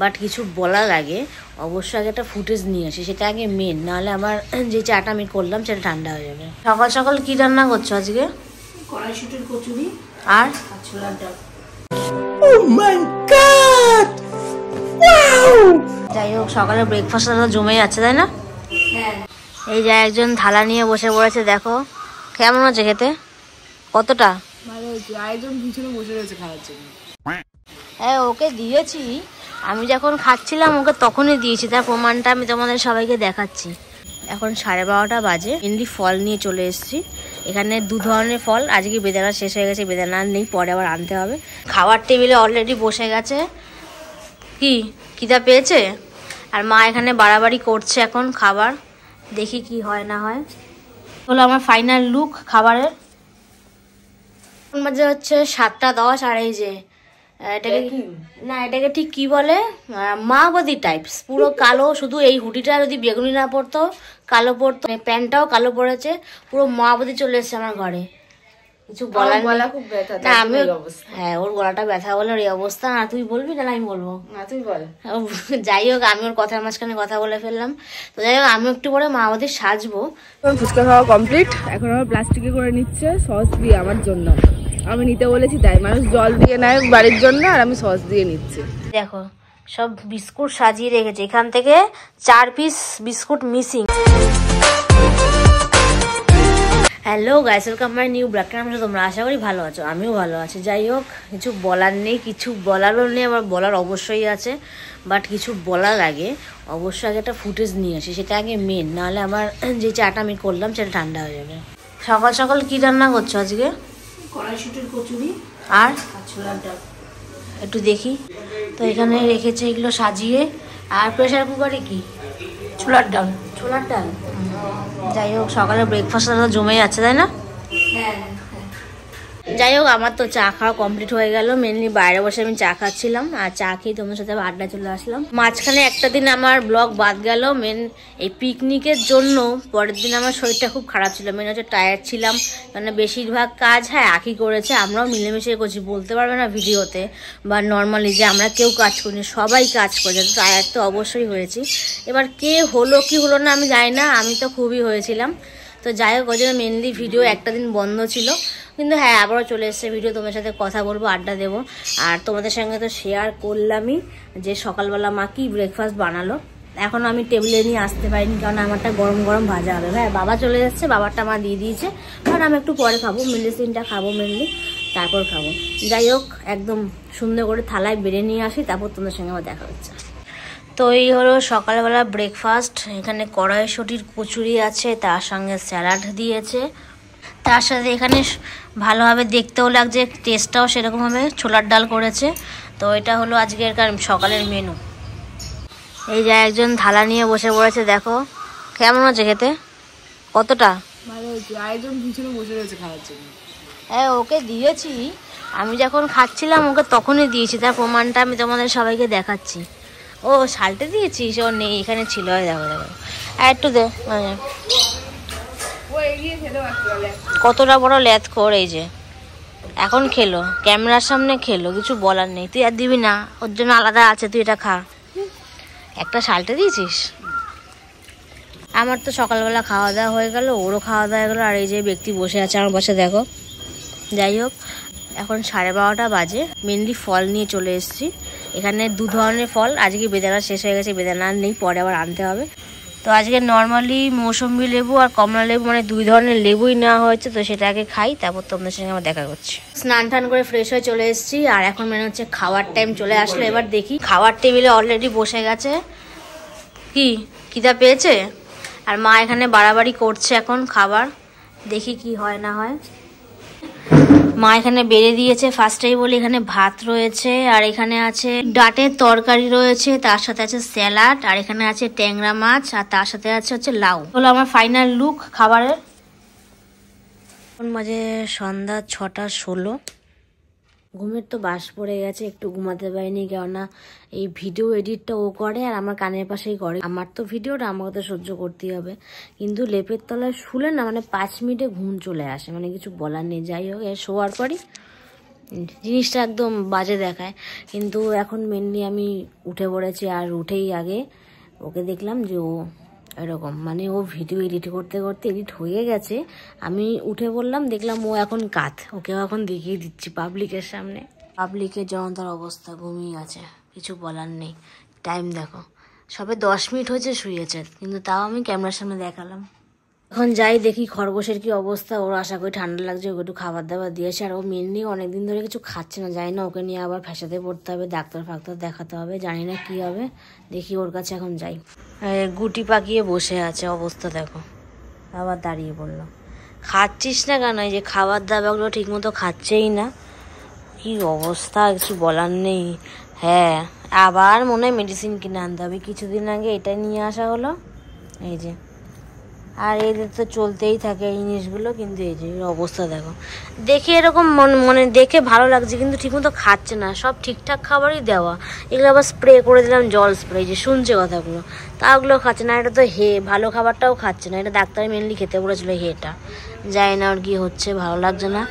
But কিছু বলার আগে অবশ্যই আগে একটা ফুটেজ নিয়ে আসি, সেটা আগে মেন, নাহলে আমার যে চাটা আমি করলাম সেটা ঠান্ডা হয়ে যাবে। সকাল সকাল কি রান্না করছো আজকে? কড়াইশুটির কচুরি আর ছোলার ডাল। Oh my God! Wow! যাই হোক, সকালে ব্রেকফাস্টটা জমে যাচ্ছে, তাই না? হ্যাঁ। এই যে একজন থালা নিয়ে বসে পড়েছে, দেখো কেমন হচ্ছে খেতে, কতটা ভালো হয়েছে। আরেকজন পিছনে বসে রয়েছে খাওয়ার জন্য। হ্যাঁ, ওকে দিয়েছি, আমি যখন খাচ্ছিলাম ওকে তখনই দিয়েছি, তার প্রমাণটা আমি তোমাদের সবাইকে দেখাচ্ছি। এখন 12:30 বাজে, মেনলি ফল নিয়ে চলে এসেছি। এখানে 2 ধরনের ফল, আজকে বেদানা শেষ হয়ে গেছে, বেদানা নেই, পরে আবার আনতে হবে। খাবার টেবিলে অলরেডি বসে গেছে, কি খিদা পেয়েছে, আর মা এখানে বাড়াবাড়ি করছে এখন খাবার, দেখি কি হয় না হয়। হলো আমার ফাইনাল লুক খাবারের। মাঝে হচ্ছে 7:10, আর এই যে এটাকে না, এটাকে ঠিক কি বলে, মাওবাদী টাইপস, পুরো কালো, শুধু এই হুডিটা যদি বেগুনি না পড়তো, কালো পড়তো, প্যান্টটাও কালো পড়েছে, পুরো মাওবাদী চলে এসছে আমার ঘরে। কিছু বলার গলা খুব ব্যথা, না আমি, হ্যাঁ ওর গলাটা ব্যথা বলে ওর এই অবস্থা। আর তুই বলবি না আমি বলবো? না তুই বল। যাই হোক, আমি ওর কথার মাঝখানে কথা বলে ফেললাম। তো যাই হোক, আমি একটু পরে মাওবাদী সাজবো। ফুচকা খাওয়া কমপ্লিট, এখন আমার প্লাস্টিকে করে নিচ্ছে সস দিয়ে আমার জন্য। আমি নিতে বলেছি তাই, মানুষ জল দিয়ে নেয় বাড়ির জন্য, আর আমি সস দিয়ে নিচ্ছি। দেখো সব বিস্কুট সাজিয়ে রেখেছে, এখান থেকে 4 piece biscuit missing. Hello guys, welcome my new blog. কেমন আছো তোমরা? আশা করি ভালো আছো, আমিও ভালো আছি। যাই হোক, কিছু বলার নেই, কিছু বলারও নেই, আবার বলার অবশ্যই আছে, বাট কিছু বলার আগে অবশ্যই আগে একটা ফুটেজ নিয়ে আসি, সেটা আগে মেন, নাহলে আমার যে চাটা আমি করলাম সেটা ঠান্ডা হয়ে যাবে। সকাল সকাল কি রান্না করছো আজকে? কড়াইশুটির কচুরি আর ছোলার ডাল। একটু দেখি তো, এখানে রেখেছে এগুলো সাজিয়ে। আর প্রেশার কুকারে কি? ছোলার ডাল। ছোলার ডাল। যাই হোক, সকালে ব্রেকফাস্টটা জমে যাচ্ছে, তাই না? হ্যাঁ। যাই হোক, আমার তো চা খাওয়া কমপ্লিট হয়ে গেল। মেনলি বাইরে বসে আমি চা খাচ্ছিলাম, আর চা খেয়ে তোমার সাথে আড্ডা চলে আসলাম। মাঝখানে একটা দিন আমার ব্লগ বাদ গেল, মেন এই পিকনিকের জন্য। পরের দিন আমার শরীরটা খুব খারাপ ছিল, মেন হচ্ছে টায়ার্ড ছিলাম, মানে বেশিরভাগ কাজ হ্যাঁ আঁকি করেছে, আমরাও মিলেমিশে করছি, বলতে পারবে না ভিডিওতে বা নর্মালি যে আমরা কেউ কাজ করিনি, সবাই কাজ করেছে। টায়ার্ড তো অবশ্যই হয়েছি, এবার কে হলো কি হলো না আমি জানি না, আমি তো খুবই হয়েছিলাম। তো যাই হোক, ওই জন্য মেনলি ভিডিও একটা দিন বন্ধ ছিল, কিন্তু হ্যাঁ আবারও চলে এসছে ভিডিও, তোমার সাথে কথা বলবো, আড্ডা দেবো। আর তোমাদের সঙ্গে তো শেয়ার করলামই যে সকালবেলা মা কি ব্রেকফাস্ট বানালো। এখনও আমি টেবিলে নিয়ে আসতে পারিনি, কারণ আমারটা গরম গরম ভাজা হবে। হ্যাঁ, বাবা চলে যাচ্ছে, বাবারটা মা দিয়ে দিয়েছে, কারণ আমি একটু পরে খাবো, মেডিসিনটা খাবো মেনলি, তারপর খাবো। যাই হোক, একদম সুন্দর করে থালায় বেড়ে নিয়ে আসি, তারপর তোমাদের সঙ্গে আমার দেখা হচ্ছে। তো এই হলো সকালবেলা ব্রেকফাস্ট। এখানে কড়াইশুটির কচুরি আছে, তার সঙ্গে স্যালাড দিয়েছে, তার সাথে এখানে ভালোভাবে দেখতেও লাগছে, টেস্টটাও সেরকমভাবে, ছোলার ডাল করেছে। তো এটা হলো আজকের সকালের মেনু। এই যে একজন থালা নিয়ে বসে পড়েছে, দেখো কেমন হচ্ছে খেতে, কতটা ভালো হয়েছে। আরেকজন পিছনে বসে রয়েছে খাওয়ার জন্য। হ্যাঁ, ওকে দিয়েছি, আমি যখন খাচ্ছিলাম ওকে তখনই দিয়েছি, তার প্রমাণটা আমি তোমাদের সবাইকে দেখাচ্ছি। ও সালটে দিয়েছিস? ও নেই, এখানে ছিল, দেখো দেখো, আর একটু দে, মানে কতটা বড় ল্যাথ কর, এই যে এখন খেলো, ক্যামেরার সামনে খেলো, কিছু বলার নেই। তুই আর দিবি না, ওর জন্য আলাদা আছে, তুই এটা খা। একটা সালটে দিয়েছিস। আমার তো সকালবেলা খাওয়া দাওয়া হয়ে গেল, ওরও খাওয়া দাওয়া হয়ে গেলো, আর এই যে ব্যক্তি বসে আছে আমার পাশে, দেখো। যাই হোক, এখন 12:30 বাজে, মেনলি ফল নিয়ে চলে এসেছি। এখানে 2 ধরনের ফল, আজকে বেদানা শেষ হয়ে গেছে, বেদানা নেই, পরে আবার আনতে হবে। তো আজকে নর্মালি মৌসুম্বি লেবু আর কমলা লেবু, মানে 2 ধরনের লেবুই নেওয়া হয়েছে, তো সেটা আগে খাই, তারপর তোমাদের সঙ্গে আমার দেখা করছি। স্নান টান করে ফ্রেশ হয়ে চলে এসেছি, আর এখন মনে হচ্ছে খাওয়ার টাইম চলে আসলো। এবার দেখি, খাওয়ার টেবিলে অলরেডি বসে গেছে, কি খিদা পেয়েছে, আর মা এখানে বাড়াবাড়ি করছে এখন খাবার, দেখি কি হয় না হয়। মা এখানে বেড়ে দিয়েছে ফার্স্টেই বলে, এখানে ভাত রয়েছে, আর এখানে আছে ডাটের তরকারি রয়েছে, তার সাথে আছে স্যালাড, আর এখানে আছে ট্যাংরা মাছ, আর তার সাথে আছে হচ্ছে লাউ। হলো আমার ফাইনাল লুক খাবারের। এখন বাজে সন্ধ্যা 6:16। ঘুমের তো বাস পড়ে গেছে, একটু ঘুমাতে পারিনি, কেননা এই ভিডিও এডিটটা ও করে আর আমার কানের পাশেই করে। আমার তো ভিডিওটা আমাকে তো সহ্য করতেই হবে, কিন্তু লেপের তলায় শুলে না, মানে 5 মিনিটে ঘুম চলে আসে, মানে কিছু বলার নেই। যাই হোক, শোয়ার পরই জিনিসটা একদম বাজে দেখায়। কিন্তু এখন মেনলি আমি উঠে পড়েছি, আর উঠেই আগে ওকে দেখলাম যে ও এরকম, মানে ও ভিডিও এডিট করতে করতে এডিট হয়ে গেছে, আমি উঠে পড়লাম, দেখলাম ও এখন কাত, ওকেও এখন দেখিয়ে দিচ্ছি পাবলিকের সামনে। পাবলিকের জনতার অবস্থা, ঘুমিয়ে আছে, কিছু বলার নেই। টাইম দেখো, সবে 10 মিনিট হয়েছে শুয়েছে, কিন্তু তাও আমি ক্যামেরার সামনে দেখালাম। এখন যাই দেখি খরগোশের কি অবস্থা, ওর আশা করি ঠান্ডা লাগছে, ওকে একটু খাবার দাবার দিয়েছে। আর ও মেনলি অনেকদিন ধরে কিছু খাচ্ছে না, জানি না ওকে নিয়ে আবার ফ্যাসাতে পড়তে হবে, ডাক্তার ফাক্তার দেখাতে হবে, জানি না কি হবে, দেখি ওর কাছে এখন যাই। গুটি পাকিয়ে বসে আছে, অবস্থা দেখো, আবার দাঁড়িয়ে পড়লো। খাচ্ছিস না কেন? এই যে খাবার দাবারগুলো ঠিক মতো খাচ্ছেই না, কি অবস্থা, কিছু বলার নেই। হ্যাঁ, আবার মনে হয় মেডিসিন কিনে আনতে হবে, কিছুদিন আগে এটা নিয়ে আসা হলো, এই যে। আর এদের তো চলতেই থাকে এই জিনিসগুলো, কিন্তু এই যে অবস্থা দেখো, দেখে এরকম মনে দেখে ভালো লাগছে, কিন্তু ঠিকমতো খাচ্ছে না। সব ঠিকঠাক খাবারই দেওয়া, এগুলো আবার স্প্রে করে দিলাম, জল স্প্রে, যে শুনছে কথাগুলো, তা ওগুলো খাচ্ছে না। এটা তো ভালো খাবারটাও খাচ্ছে না, এটা ডাক্তার মেনলি খেতে বলেছিল হেটা, জানি না ওর কি হচ্ছে, ভালো লাগছে না।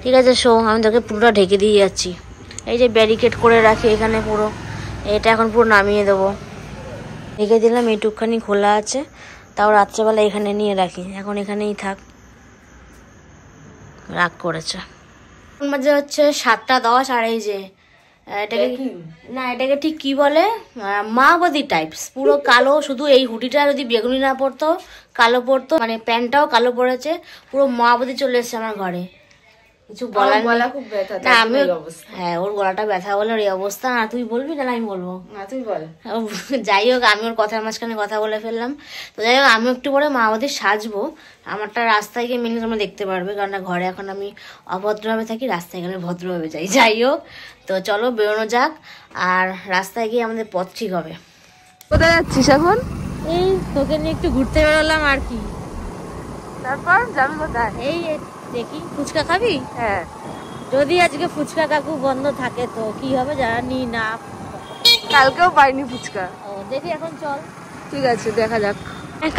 ঠিক আছে শো, আমি তোকে পুরোটা ঢেকে দিয়ে যাচ্ছি। এই যে ব্যারিকেড করে রাখি এখানে পুরো, এটা এখন পুরো নামিয়ে দেবো, ঢেকে দিলাম, এইটুকখানি খোলা আছে, তাও রাত্রেবেলা এখানে নিয়ে রাখি, এখন এখানেই থাক, রাগ করেছে। মাঝে হচ্ছে 7:10, আর এই যে এটাকে না, এটাকে ঠিক কি বলে, মাওবাদী টাইপস, পুরো কালো, শুধু এই হুডিটা যদি বেগুনি না পড়তো, কালো পড়তো, মানে প্যান্টটাও কালো পড়েছে, পুরো মাওবাদী চলে এসছে আমার ঘরে। কিছু বলার গলা খুব ব্যথা, না আমি, হ্যাঁ ওর গলাটা ব্যথা বলে ওর এই অবস্থা। আর তুই বলবি না আমি বলবো? তুই বল। যাই হোক, আমি ওর কথার মাঝখানে কথা বলে ফেললাম। তো যাই হোক, আমি একটু পরে মাওবাদী সাজবো, আমারটা রাস্তায় গিয়ে মেনলি তোমরা দেখতে পারবে, কারণ ঘরে এখন আমি অভদ্রভাবে থাকি, রাস্তায় গেলে ভদ্রভাবে যাই। যাই হোক, তো চলো বেরোনো যাক, আর রাস্তায় গিয়ে আমাদের পথ ঠিক হবে। কোথায় যাচ্ছিস এখন? এই তোকে নিয়ে একটু ঘুরতে বেরোলাম আর কি। তারপর যাবি কোথায়? এই দেখি, ফুচকা খাবি? হ্যাঁ, যদি আজকে ফুচকা কাকু বন্ধ থাকে তো কি হবে, যারা নি না, কালকেও পাইনি ফুচকা। ও দেখি, এখন চল। ঠিক আছে, দেখা যাক।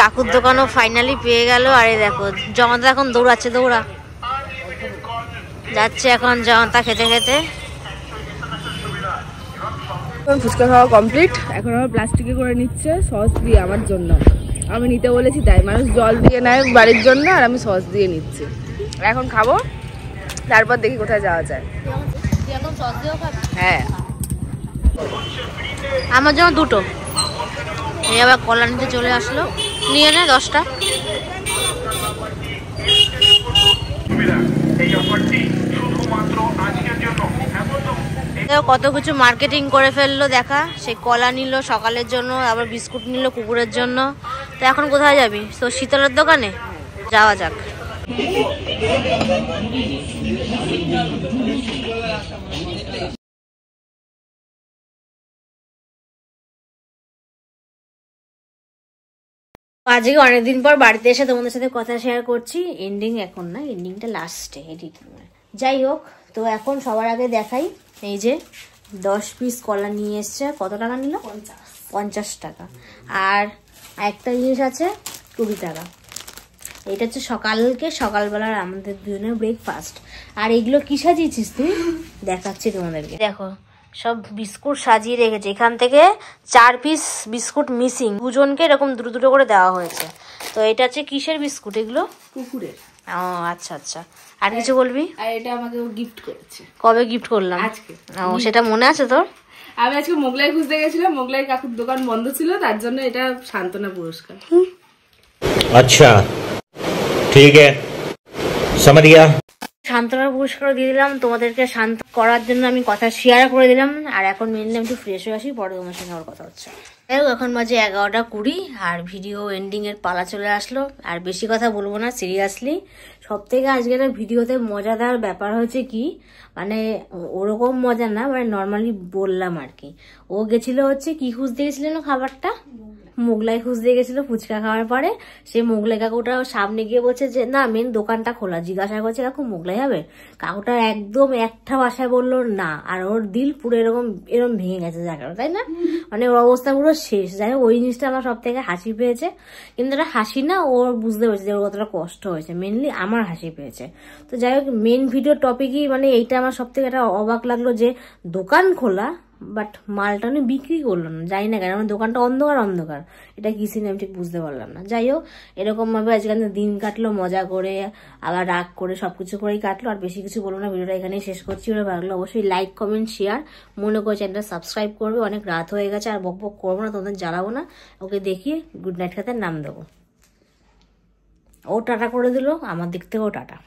কাকুর দোকানও ফাইনালি পেয়ে গেল। আরে দেখো, জনতা এখন দৌড়াচ্ছে, দৌড়া যাচ্ছে এখন জনতা খেতে খেতে। ফুচকা খাওয়া কমপ্লিট, এখন আমার প্লাস্টিকে করে নিচ্ছে সস দিয়ে আমার জন্য, আমি নিতে বলেছি তাই। মানুষ জল দিয়ে নেয় বাড়ির জন্য, আর আমি সস দিয়ে নিচ্ছি। এখন খাবো, তারপর দেখি কোথায় যাওয়া যায়। হ্যাঁ, আমার জন্য 2টো। এই আবার কলা নিতে চলে আসলো, নিয়ে নে 10টা। কত কিছু মার্কেটিং করে ফেললো দেখা, সে কলা নিল সকালের জন্য, আবার বিস্কুট নিল কুকুরের জন্য। তো এখন কোথায় যাবি? তো শীতলের দোকানে যাওয়া যাক। আজকে অনেকদিন পর বাড়িতে এসে তোমাদের সাথে কথা শেয়ার করছি। এন্ডিং এখন না, এন্ডিংটা লাস্টে এডিট। যাই হোক, তো এখন সবার আগে দেখাই, এই যে 10 পিস কলা নিয়ে এসছে। কত টাকা নিল? 50 টাকা। আর একটা জিনিস আছে 20 টাকা। এটা হচ্ছে সকালবেলার আমাদের দুজনের ব্রেকফাস্ট। আর এগুলো কি সাজিয়েছিস তুই? দেখাচ্ছি তোমাদেরকে, দেখো সব বিস্কুট সাজিয়ে রেখেছে। এখান থেকে 4 পিস বিস্কুট মিসিং, দুজনকে এরকম দুটো দুটো করে দেওয়া হয়েছে। তো এটা হচ্ছে কিসের বিস্কুট এগুলো? কুকুরের। ও আচ্ছা আচ্ছা। আর কিছু বলবি? আর এটা আমাকে গিফট করেছে। কবে গিফট করলাম? আজকে। ও, সেটা মনে আছে তোর? আমি আজকে মোগলাই খুঁজতে গেছিলাম, মোগলাই কাকুর দোকান বন্ধ ছিল, তার জন্য এটা সান্ত্বনা পুরস্কার। আচ্ছা, ঠিক আছে, समझ गया। সান্ত্বনার পুরস্কার দিয়ে দিলাম তোমাদেরকে, শান্ত করার জন্য আমি কথা শেয়ার করে দিলাম। আর এখন মেনলি আমি একটু ফ্রেশ হয়ে আসি, পরে তোমার সঙ্গে আমার কথা হচ্ছে। এখন বাজে 11:20, আর ভিডিও এন্ডিং এর পালা চলে আসলো। আর বেশি কথা বলবো না, সিরিয়াসলি সব থেকে আজকের ভিডিওতে মজাদার ব্যাপার হয়েছে কি, মানে ওরকম মজা না, মানে নর্মালি বললাম আর কি। ও গেছিল হচ্ছে কি খুঁজতে গেছিল খাবারটা, মোগলাই খুঁজতে গেছিল ফুচকা খাওয়ার পরে। সে মোগলাই কাকুটা সামনে গিয়ে বলছে যে না মেন দোকানটা খোলা। জিজ্ঞাসা করছে কাকু মোগলাই হবে? কাকুটা একদম একটা ভাষায় বললো না। আর ওর দিল পুরো এরকম এরকম ভেঙে গেছে জায়গাটা, তাই না? মানে ওর অবস্থা পুরো শেষ। যাই হোক ওই জিনিসটা আমার সব থেকে হাসি পেয়েছে। কিন্তু এটা হাসি না, ওর বুঝতে পেরেছে যে ওর কতটা কষ্ট হয়েছে। মেনলি আমার হাসি পেয়েছে। তো যাই হোক মেন ভিডিও টপিকই মানে এইটা আমার সব থেকে একটা অবাক লাগলো যে দোকান খোলা বাট মালটা উনি বিক্রি করলো না। যাই না কেন আমার দোকানটা অন্ধকার অন্ধকার, এটা কি সিনে আমি ঠিক বুঝতে পারলাম না। যাই হোক এরকম ভাবে আজকাল দিন কাটলো মজা করে, আবার রাগ করে, সবকিছু করেই কাটলো। আর বেশি কিছু বলবো না, ভিডিওটা এখানেই শেষ করছি। ওরা ভালো লাগলো অবশ্যই লাইক কমেন্ট শেয়ার, মনে করে চ্যানেলটা সাবস্ক্রাইব করবে। অনেক রাত হয়ে গেছে, আর বক বক করবো না, তোমাদের জ্বালাবো না। ওকে দেখিয়ে গুড নাইট খেতে নাম দেবো। ও টাটা করে দিল, আমার দিক থেকেও টাটা।